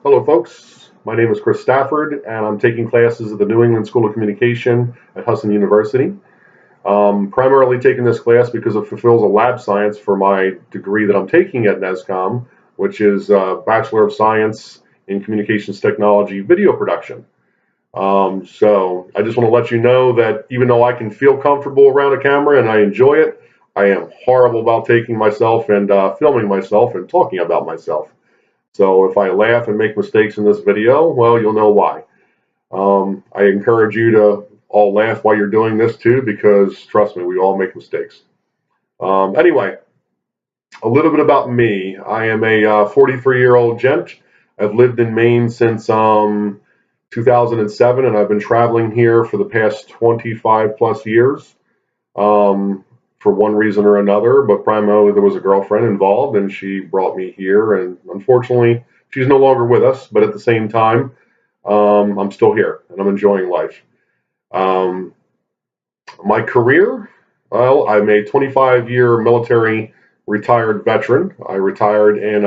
Hello, folks. My name is Chris Stafford, and I'm taking classes at the New England School of Communication at Husson University. Primarily taking this class because it fulfills a lab science for my degree that I'm taking at NESCOM, which is Bachelor of Science in Communications Technology Video Production. So I just want to let you know that even though I can feel comfortable around a camera and I enjoy it, I am horrible about taking myself and filming myself and talking about myself. So if I laugh and make mistakes in this video, well, you'll know why. I encourage you to all laugh while you're doing this too, because trust me, we all make mistakes. Anyway, a little bit about me. I am a 43-year-old gent. I've lived in Maine since 2007, and I've been traveling here for the past 25 plus years. For one reason or another, but primarily there was a girlfriend involved and she brought me here, and unfortunately she's no longer with us, but at the same time, I'm still here and I'm enjoying life. Um, my career, well, I'm a 25-year military retired veteran. I retired in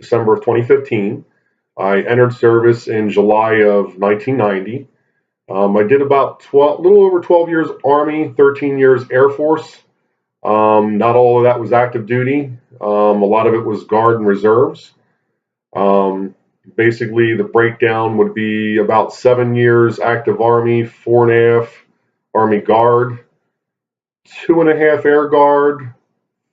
December of 2015. I entered service in July of 1990. I did about 12, a little over 12 years Army, 13 years Air Force. Not all of that was active duty. A lot of it was Guard and Reserves. Basically, the breakdown would be about 7 years active Army, 4.5 Army Guard, 2.5 Air Guard,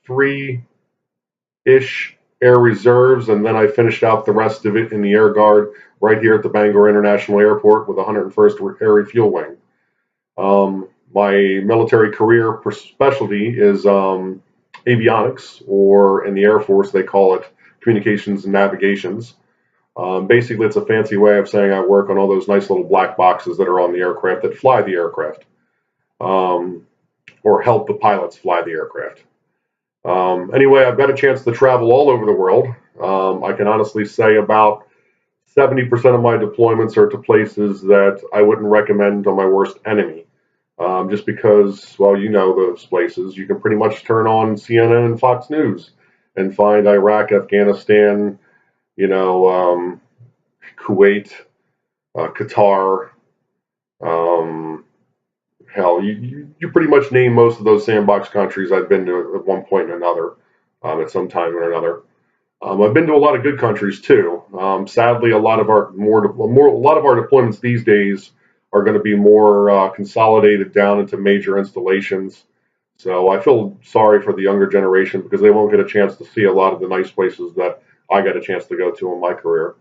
3-ish Air Reserves, and then I finished out the rest of it in the Air Guard right here at the Bangor International Airport with the 101st Air Refuel Wing. My military career specialty is avionics, or in the Air Force they call it communications and navigations. Basically, it's a fancy way of saying I work on all those nice little black boxes that are on the aircraft that fly the aircraft, or help the pilots fly the aircraft. Anyway, I've got a chance to travel all over the world. I can honestly say about 70% of my deployments are to places that I wouldn't recommend to my worst enemy. Just because, well, you know those places. You can pretty much turn on CNN and Fox News and find Iraq, Afghanistan, Kuwait, Qatar. Hell, you pretty much name most of those sandbox countries I've been to at one point or another, at some time or another. I've been to a lot of good countries too. Sadly, a lot of our deployments these days are going to be more consolidated down into major installations. So I feel sorry for the younger generation because they won't get a chance to see a lot of the nice places that I got a chance to go to in my career.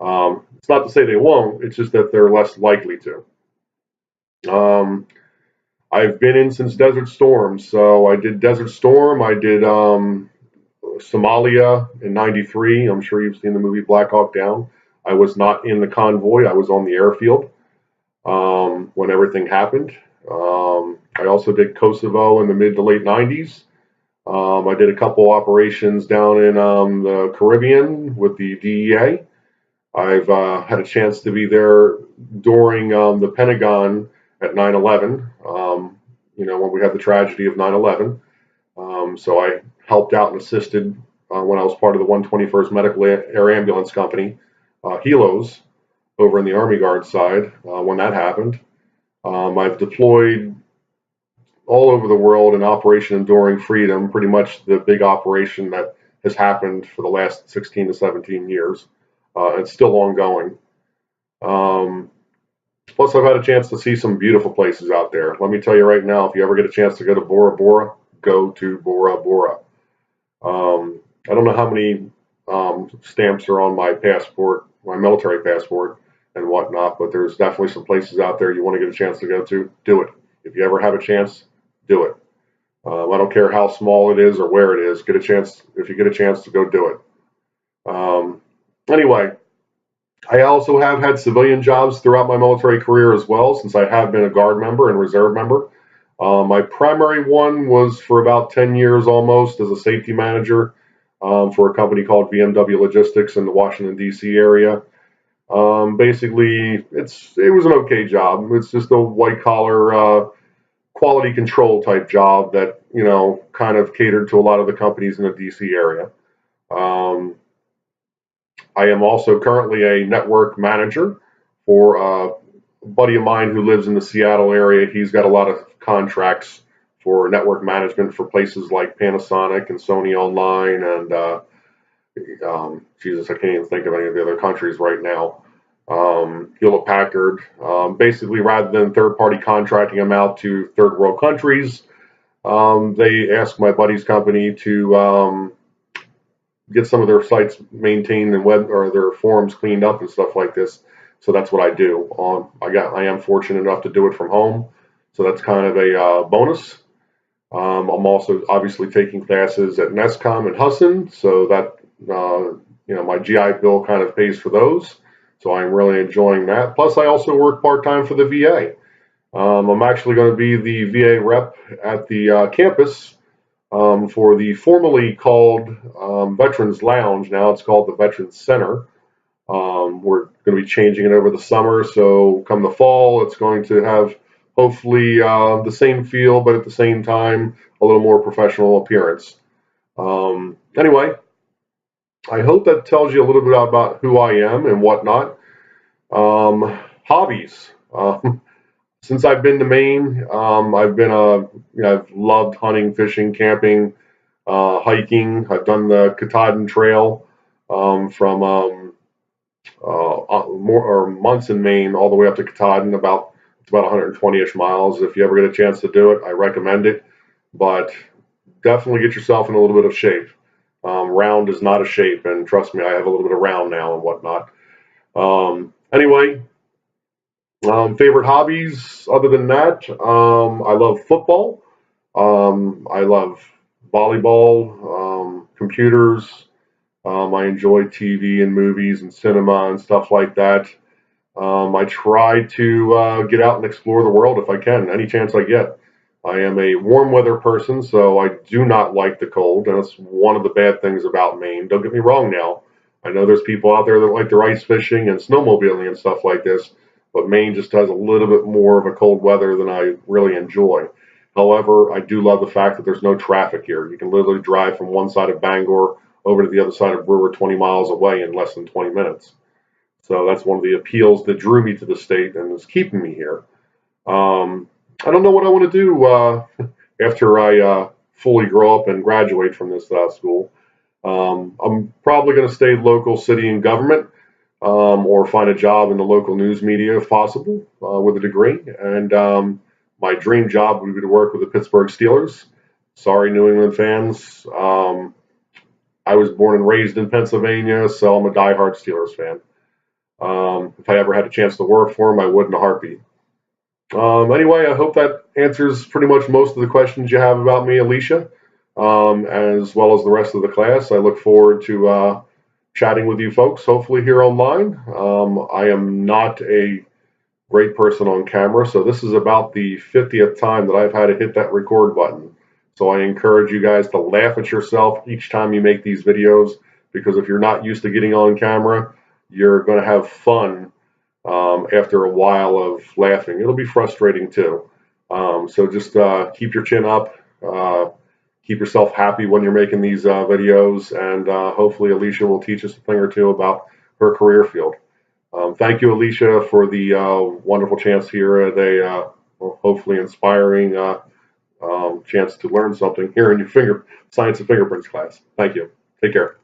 It's not to say they won't, it's just that they're less likely to. I've been in since Desert Storm. So I did Desert Storm, I did Somalia in '93. I'm sure you've seen the movie Black Hawk Down. I was not in the convoy, I was on the airfield when everything happened. I also did Kosovo in the mid to late 90s. I did a couple operations down in the Caribbean with the DEA. I've had a chance to be there during the Pentagon at 9/11, when we had the tragedy of 9/11. So I helped out and assisted when I was part of the 121st Medical Air Ambulance Company, Helos, over in the Army Guard side when that happened. I've deployed all over the world in Operation Enduring Freedom, pretty much the big operation that has happened for the last 16 to 17 years. It's still ongoing. Plus, I've had a chance to see some beautiful places out there. Let me tell you right now, if you ever get a chance to go to Bora Bora, go to Bora Bora. I don't know how many stamps are on my passport, my military passport and whatnot, but there's definitely some places out there you want to get a chance to go to. Do it. If you ever have a chance, do it. I don't care how small it is or where it is. Get a chance. If you get a chance to go do it. Anyway, I also have had civilian jobs throughout my military career as well, since I have been a Guard member and Reserve member. My primary one was for about 10 years almost as a safety manager for a company called VMW Logistics in the Washington, D.C. area. Basically, it was an okay job. It's just a white collar quality control type job that, kind of catered to a lot of the companies in the DC area. I am also currently a network manager for a buddy of mine who lives in the Seattle area. He's got a lot of contracts for network management for places like Panasonic and Sony Online and Jesus, I can't even think of any of the other countries right now. Hewlett Packard. Basically, rather than third-party contracting them out to third-world countries, they asked my buddy's company to get some of their sites maintained and web or their forums cleaned up and stuff like this. So that's what I do. I am fortunate enough to do it from home, so that's kind of a bonus. I'm also obviously taking classes at NESCOM and Husson, so that my GI Bill kind of pays for those. So I'm really enjoying that. Plus, I also work part-time for the VA. I'm actually going to be the VA rep at the campus for the formerly called Veterans Lounge. Now it's called the Veterans Center. We're going to be changing it over the summer, so come the fall, it's going to have hopefully the same feel, but at the same time, a little more professional appearance. Anyway, I hope that tells you a little bit about who I am and whatnot. Hobbies. Since I've been to Maine, I've loved hunting, fishing, camping, hiking. I've done the Katahdin Trail from months in Maine all the way up to Katahdin. It's about 120-ish miles. If you ever get a chance to do it, I recommend it. But definitely get yourself in a little bit of shape. Round is not a shape, and trust me, I have a little bit of round now and whatnot. Anyway, favorite hobbies other than that, I love football. I love volleyball, computers. I enjoy TV and movies and cinema and stuff like that. I try to get out and explore the world if I can, any chance I get. I am a warm weather person, so I do not like the cold, and that's one of the bad things about Maine. Don't get me wrong now. I know there's people out there that like their ice fishing and snowmobiling and stuff like this, but Maine just has a little bit more of a cold weather than I really enjoy. However, I do love the fact that there's no traffic here. You can literally drive from one side of Bangor over to the other side of Brewer 20 miles away in less than 20 minutes. So that's one of the appeals that drew me to the state and is keeping me here. I don't know what I want to do after I fully grow up and graduate from this school. I'm probably going to stay local city and government or find a job in the local news media if possible with a degree. And my dream job would be to work with the Pittsburgh Steelers. Sorry, New England fans. I was born and raised in Pennsylvania, so I'm a diehard Steelers fan. If I ever had a chance to work for them, I would in a heartbeat. Anyway, I hope that answers pretty much most of the questions you have about me, Alicia, as well as the rest of the class. I look forward to chatting with you folks, hopefully here online. I am not a great person on camera, so this is about the 50th time that I've had to hit that record button. So I encourage you guys to laugh at yourself each time you make these videos, because if you're not used to getting on camera, you're going to have fun after a while of laughing. It'll be frustrating too. So just keep your chin up, keep yourself happy when you're making these videos, and hopefully Alicia will teach us a thing or two about her career field. Thank you, Alicia, for the wonderful chance here at a hopefully inspiring chance to learn something here in your science of fingerprints class. Thank you. Take care.